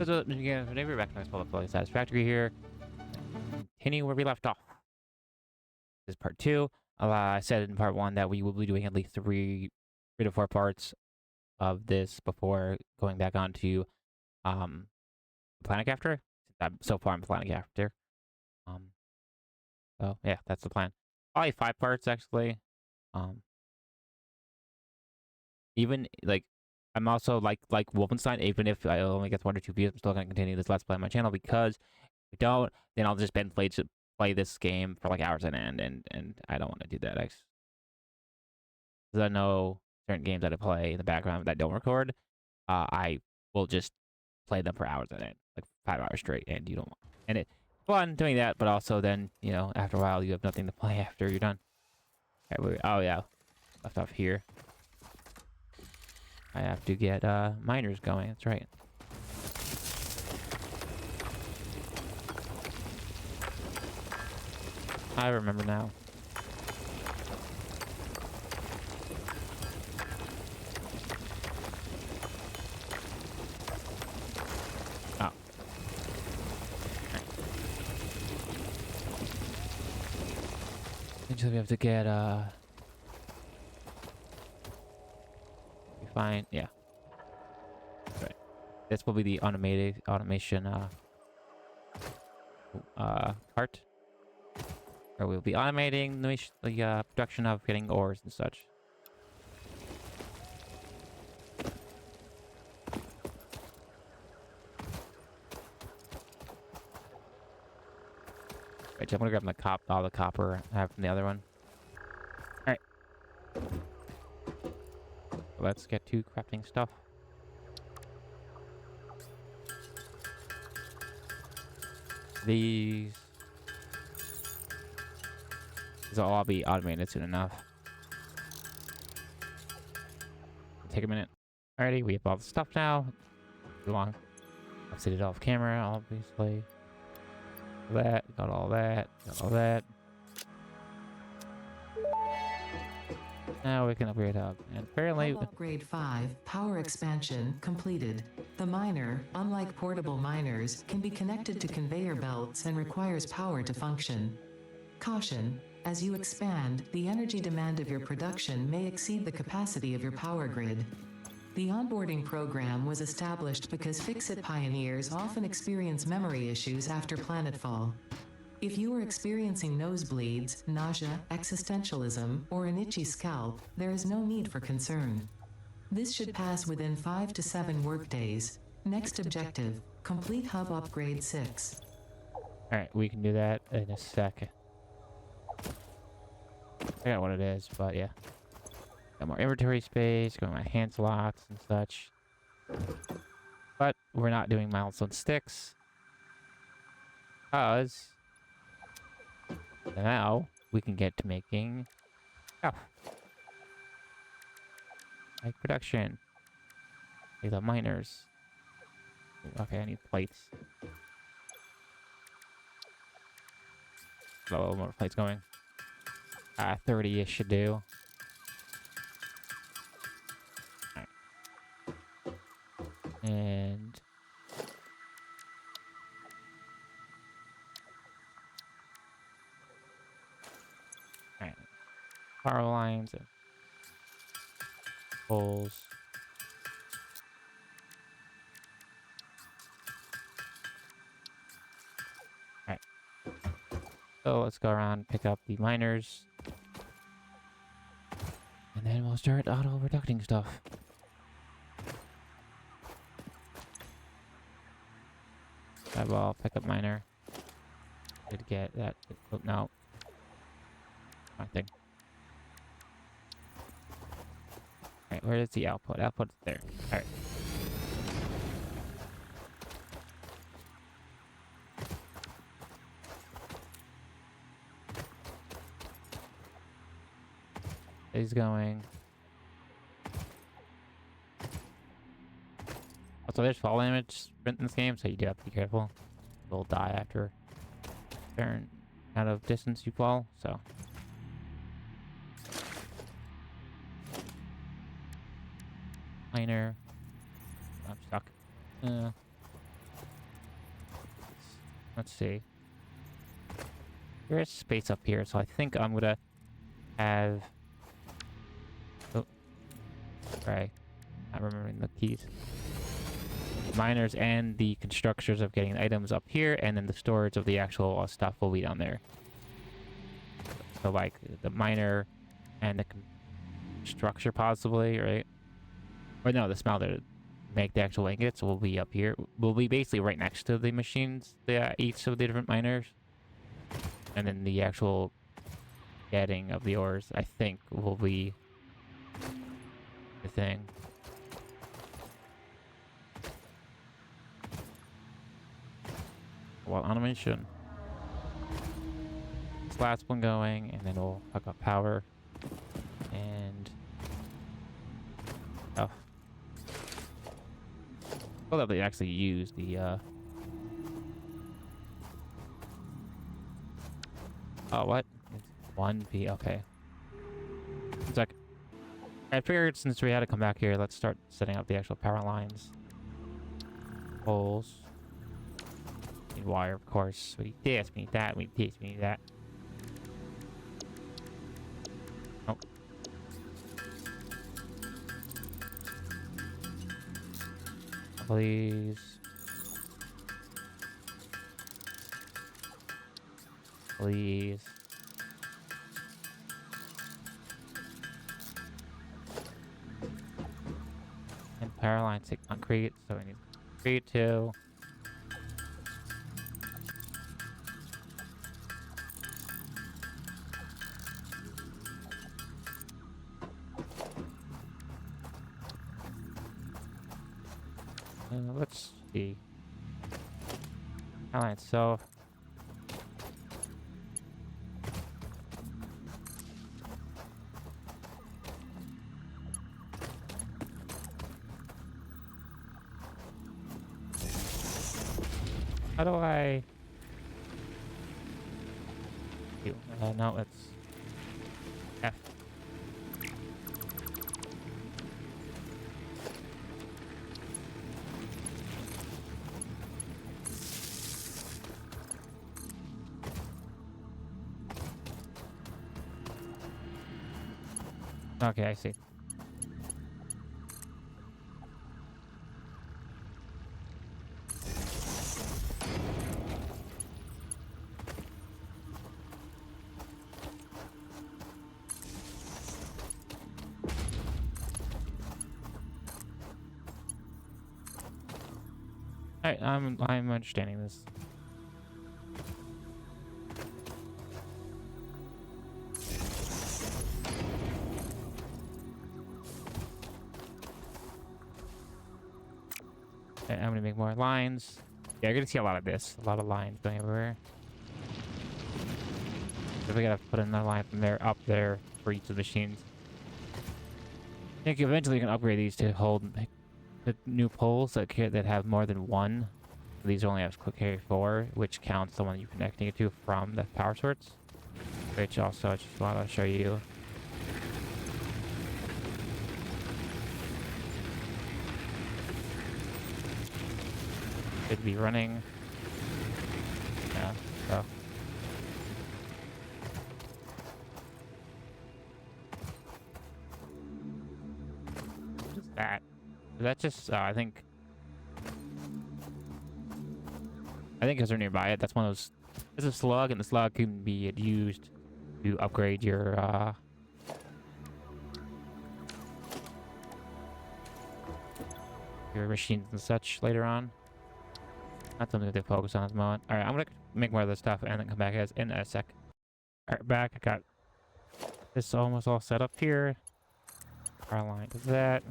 So, yeah, today we're back to play Satisfactory here. Continue where we left off. This is part 2. I said in part 1 that we will be doing at least 3 to 4 parts of this before going back on to Planet After. So far I'm Planet After. So yeah, that's the plan. Probably 5 parts actually. Even like I'm also like Wolfenstein, even if I only get 1 or 2 views, I'm still gonna continue this Let's Play on my channel because if we don't, then I'll just play this game for like hours on end, and I don't want to do that. Because I know certain games that I play in the background that don't record, I will just play them for hours on end, like 5 hours straight, and you don't want. And it's fun doing that, but also then after a while you have nothing to play after you're done. Okay, oh yeah, left off here. I have to get miners going. That's right. I remember now. Oh. Eventually we have to get fine, yeah. Right. This will be the automation part. Where we'll be automating the production of getting ores and such. Right, I'm gonna grab all the copper I have from the other one. Alright. Let's get to crafting stuff. These will all be automated soon enough. Take a minute. Alrighty, we have all the stuff now. Too long. I've set it off camera, obviously. Got all that. Now we can upgrade up. And apparently... Upgrade 5, power expansion, completed. The miner, unlike portable miners, can be connected to conveyor belts and requires power to function. Caution: as you expand, the energy demand of your production may exceed the capacity of your power grid. The onboarding program was established because Fix-It pioneers often experience memory issues after planetfall. If you are experiencing nosebleeds, nausea, existentialism, or an itchy scalp, there is no need for concern. This should pass within 5 to 7 workdays. Next objective: complete hub upgrade 6. Alright, we can do that in a sec. I forgot what it is, but yeah. Got more inventory space, got my hand slots and such. But we're not doing milestone sticks. Because now we can get to making stuff. Like production. Like the miners. Okay, I need plates. A little more plates going. 30-ish should do. Alright. And... Alright. Power lines and poles. Alright. So let's go around, pick up the miners. And then we'll start auto-reducting stuff. I'll pick up miner. Did get that. Oh, no. Wrong thing. Alright, where is the output? Output's there. Alright. He's going. Also, there's fall damage in this game, so you do have to be careful. You'll die after a certain amount of distance you fall, so. Miner. I'm stuck. Let's see. There is space up here, so I think I'm gonna have... Oh, sorry. Not remembering the keys. Miners and the constructors of getting items up here, and then the storage of the actual stuff will be down there. So like the miner and the structure possibly, right? Or no, the smelter to make the actual ingots will be up here. Will be basically right next to the machines, each of the different miners. And then the actual getting of the ores, I think, will be the thing. Well, on a mission. This last one going, and then we'll hook up power. And... oh. Well, that they actually use the, oh, what? It's 1P, okay. It's like... I figured since we had to come back here, let's start setting up the actual power lines. Poles. Need wire, of course. We need this, we need that, we need this, we need that. Oh. Please. Please. And power lines take concrete, so we need concrete too. Let's see. Alright, so how do I do? No, it's F. Okay, I see. Alright, I'm understanding this. I'm gonna make more lines. Yeah, you're gonna see a lot of this. A lot of lines going everywhere. So we gotta put another line from there up there for each of the machines. I think eventually you can upgrade these to hold the new poles that have more than one. These only have carry 4, which counts the one you're connecting it to from the power source. Which also I just want to show you. Should be running. Yeah, so. What is that? Is that just, I think because they're nearby it, that's one of those, it's a slug, and the slug can be used to upgrade your, machines and such later on. Not something to focus on at the moment. Alright, I'm gonna make more of this stuff and then come back in a sec. Alright, back. I got this almost all set up here. Power line to that.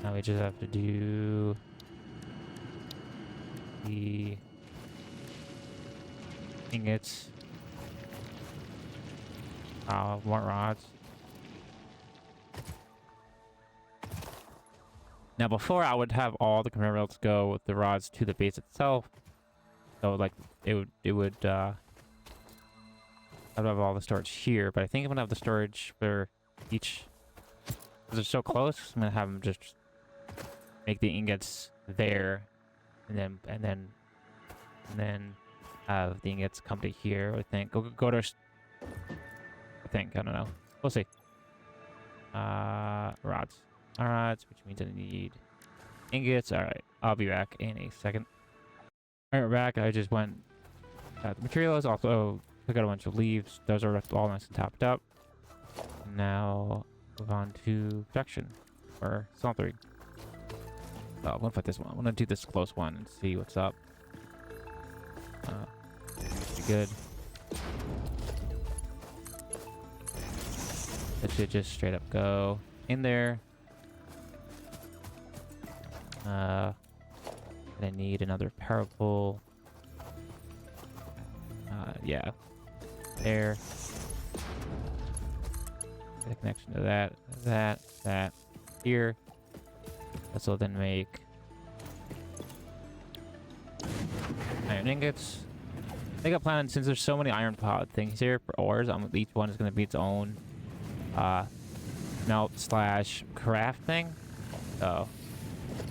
Now we just have to do the ingots. More rods. Now before I would have all the conveyor belts go with the rods to the base itself. So like it would I'd have all the storage here, but I think I'm gonna have the storage for each, because they're so close. I'm gonna have them just make the ingots there, and then have the ingots come to here. I think go to. I think, I don't know. We'll see. Rods. Rods, which means I need ingots. All right, I'll be back in a second. All right, we're back. I just went at the materials. Also, took out a bunch of leaves. Those are all nice and topped up. Now move on to production or Psalm 3. So I'm gonna put this one. I'm gonna do this close one and see what's up. Be good. That should just straight up go in there. I need another power pole. Yeah. There. Get a connection to that. Here. This will then make iron ingots. I think I plan, since there's so many iron pod things here for ores, each one is going to be its own melt / craft thing. So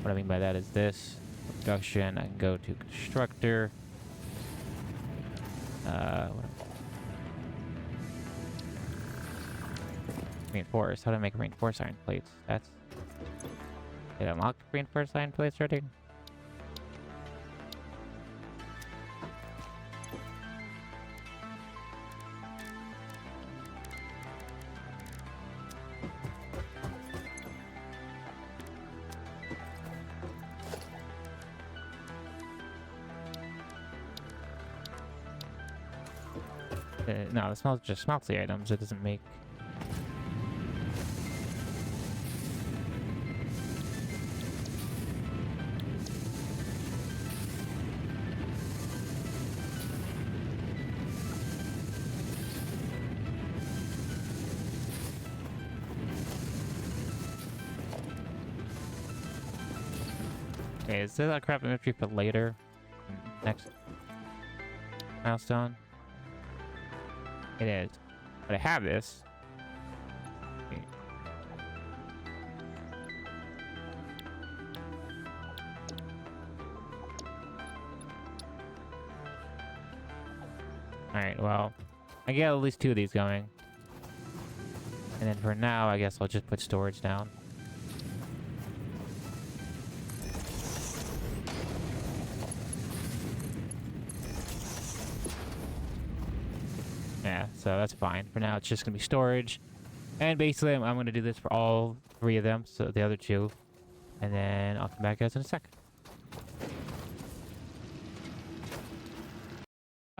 what I mean by that is this production. I can go to constructor. Reinforced. How do I make reinforced iron plates? That's. Did I unlock reinforced iron plates already? No, the smells just smelts the items. It doesn't make. Okay, is this a craft inventory for later? Next milestone? It is. But I have this. Okay. Alright, well, I get at least 2 of these going. And then for now, I guess I'll just put storage down. Yeah, so that's fine. For now, it's just going to be storage. And basically, I'm going to do this for all 3 of them, so the other 2. And then I'll come back guys in a sec.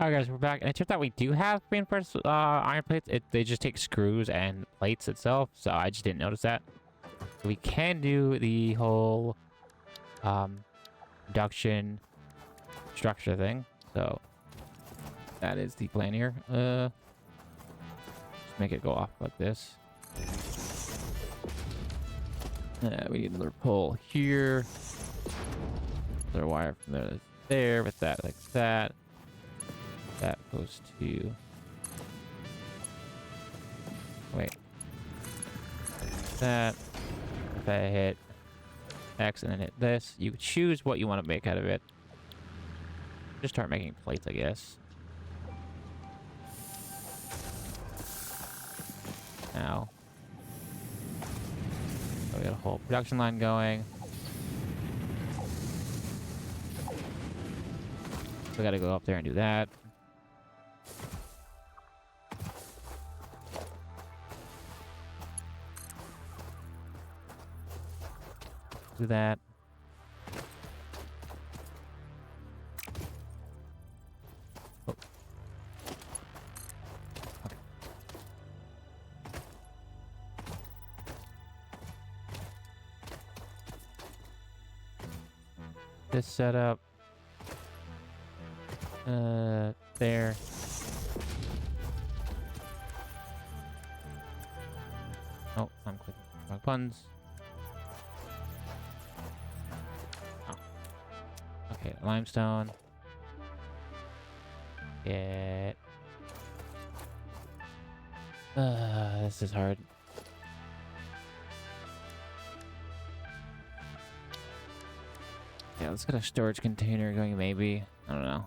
Alright guys, we're back. And it turns out we do have reinforced iron plates. They just take screws and plates itself, so I just didn't notice that. So we can do the whole production structure thing. So that is the plan here. Just make it go off like this. We need another pole here. Another wire from there to there with that like that. That goes to. Wait. That. If I hit X and then hit this, you choose what you want to make out of it. Just start making plates, I guess. Now, so we got a whole production line going. We gotta go up there and do that. Do that. Oh. Okay. This setup. There. Oh, I'm clicking wrong buttons. Oh. Okay, limestone. Get. This is hard. Yeah, let's get a storage container going, maybe. I don't know.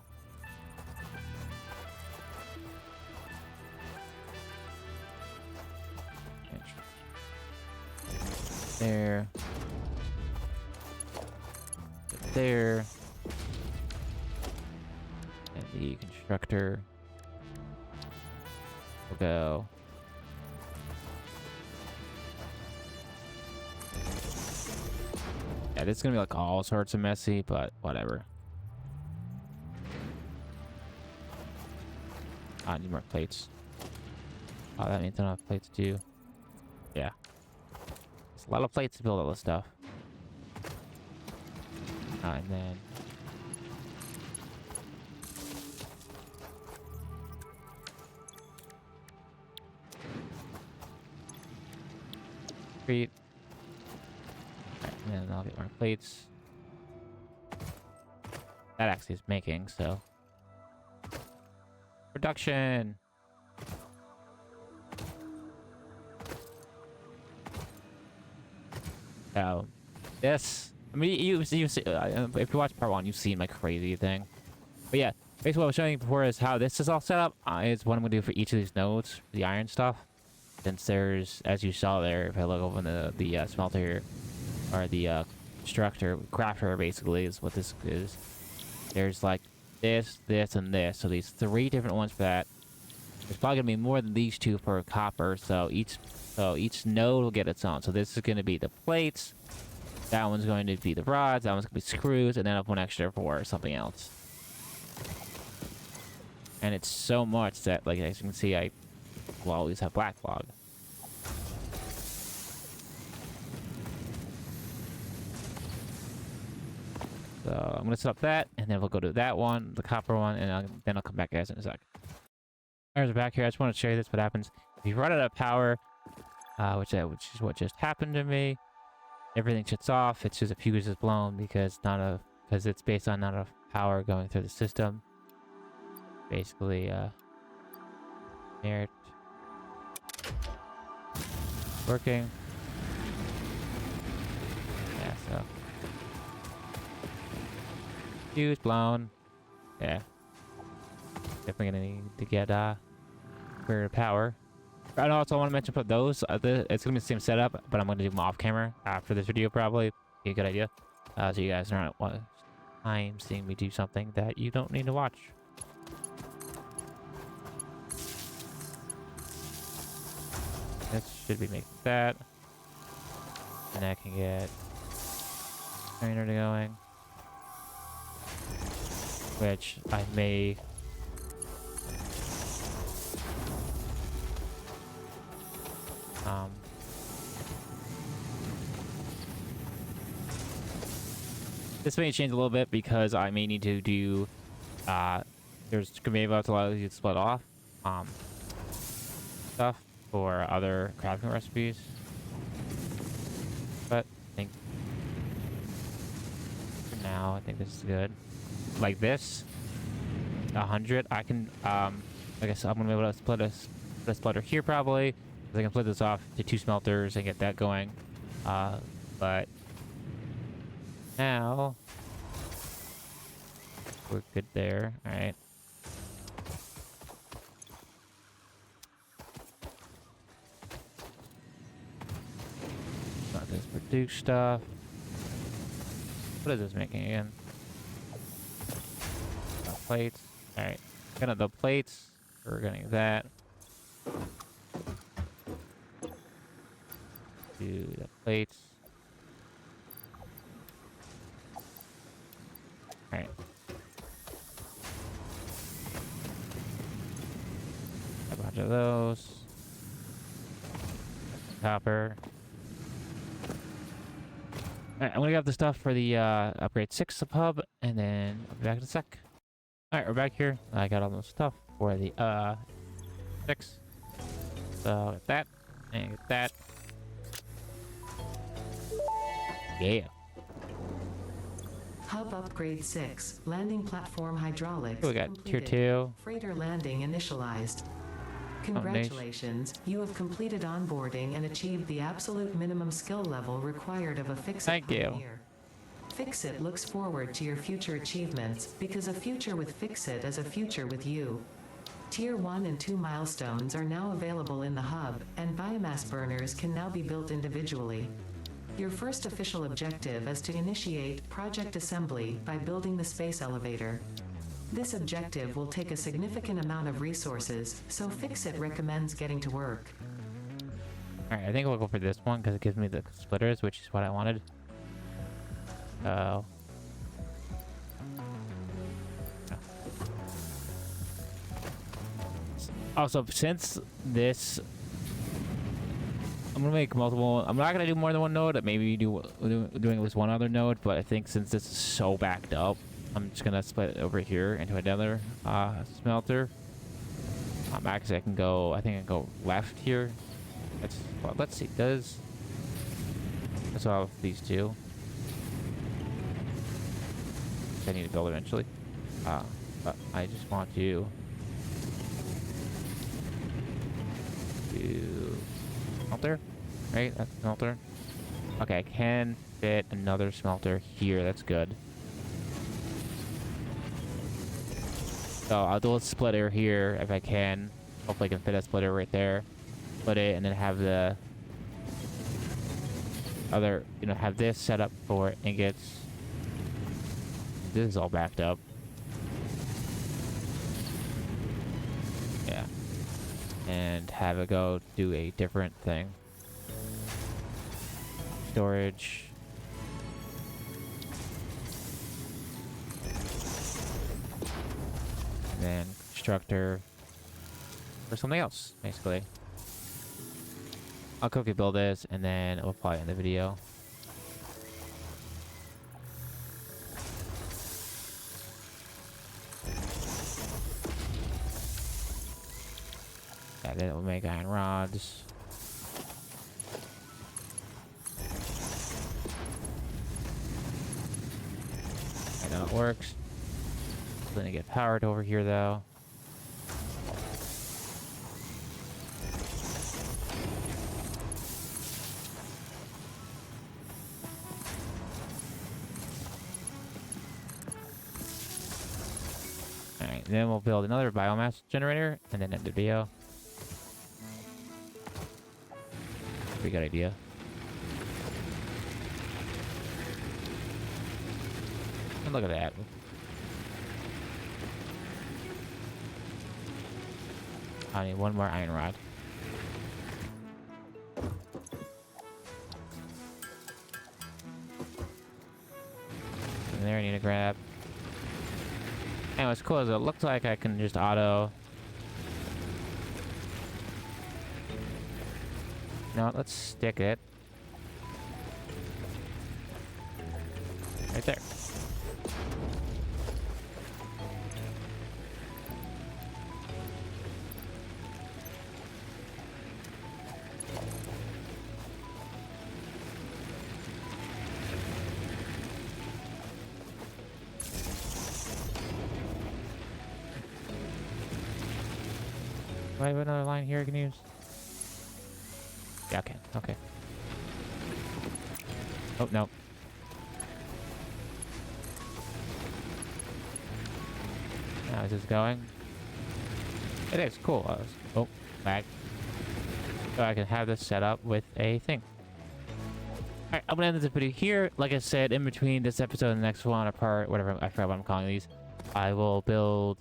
There. There. And the constructor will go. Yeah, this is gonna be like all sorts of messy, but whatever. I need more plates. Oh, that means I don't have plates too. Yeah. It's a lot of plates to build all this stuff. And then creep. And then I'll get more plates. That actually is making, so. Production! Oh. This. I mean, you see, if you watch part 1, you've seen my crazy thing. But yeah, basically what I was showing you before is how this is all set up. Is what I'm going to do for each of these nodes, the iron stuff. Since there's, as you saw there, if I look over the smelter here, or the constructor, crafter basically is what this is. There's like this, this, and this. So these 3 different ones for that. There's probably gonna be more than these 2 for copper. So each node will get its own. So this is gonna be the plates. That one's going to be the rods. That one's gonna be screws, and then up one extra for something else. And it's so much that, like, as you can see, I will always have black log. So I'm gonna set up that, and then we'll go to that one, the copper one, and then I'll come back guys in a sec. Alright, we're back here. I just want to show you this. What happens if you run out of power, which is what just happened to me. Everything shuts off. It's just a fuse is blown because it's based on not enough power going through the system. Basically, there, working. Yeah, so. Fuse blown. Yeah. Definitely gonna need to get clear power. And also I want to mention for those, it's gonna be the same setup, but I'm gonna do them off camera after this video probably. Be a good idea. So you guys aren't time seeing me do something that you don't need to watch. This should be making that. And I can get trainer going. Which I may this may change a little bit because I may need to do there's gonna be able to allow you to split off stuff for other crafting recipes. But I think for now I think this is good. Like this 100 I can I guess I'm gonna be able to split a splitter here probably. I can split this off to 2 smelters and get that going. But now we're good there. All right. Got this produce stuff. What is this making again? Plates. All right. Gonna the plates. We're getting that. Do the plates. All right. A bunch of those. Copper. All right, I'm gonna grab the stuff for the upgrade 6 pub, and then I'll be back in a sec. All right, we're back here. I got all the stuff for the 6. So get that and get that. Yeah. Hub upgrade 6. Landing platform hydraulics. We got completed. tier 2. Freighter landing initialized. Congratulations, you have completed onboarding and achieved the absolute minimum skill level required of a fixed Thank you. pioneer. Fixit looks forward to your future achievements because a future with Fixit is a future with you. Tier 1 and 2 milestones are now available in the hub, and biomass burners can now be built individually. Your first official objective is to initiate Project Assembly by building the space elevator. This objective will take a significant amount of resources, so Fixit recommends getting to work. Alright, I think we'll go for this one because it gives me the splitters, which is what I wanted. Also, since this, I'm gonna make multiple. I'm not gonna do more than one node. Maybe doing at least one other node. But I think since this is so backed up, I'm just gonna split it over here into another smelter. Actually, I can go. I think I can go left here. Let's see. Let's solve these two. I need to build eventually. But I just want to do smelter, right? That's smelter. Okay, I can fit another smelter here. That's good. So I'll do a splitter here if I can. Hopefully I can fit a splitter right there. Split it and then have the other, have this set up for ingots. This is all backed up. Yeah. And have it go do a different thing. Storage. And then constructor for something else, basically. I'll quickly build this and then we'll probably end the video. Yeah, then we'll make iron rods. I know it works. Then I get powered over here though. Alright, then we'll build another biomass generator and then end the video. Pretty good idea. And look at that. I need one more iron rod. And there I need to grab. And what's cool is it looks like I can just auto. No, let's stick it right there. Do I have another line here I can use? Yeah, I can. Okay. Oh, no. Now is this going? It is. Cool. Oh, lag. So I can have this set up with a thing. Alright, I'm gonna end this video here. Like I said, in between this episode and the next one, or part, whatever, I forgot what I'm calling these, I will build...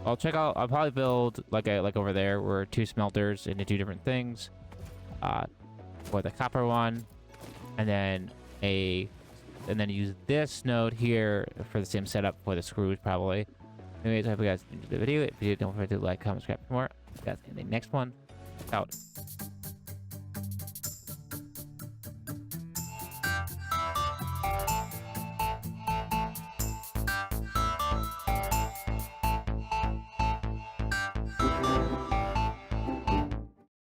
I'll probably build like over there where 2 smelters into 2 different things. For the copper one, and then use this node here for the same setup for the screws probably. Anyways, I hope you guys enjoyed the video. If you did, don't forget to like, comment, subscribe for more. See you guys in the next one. Out.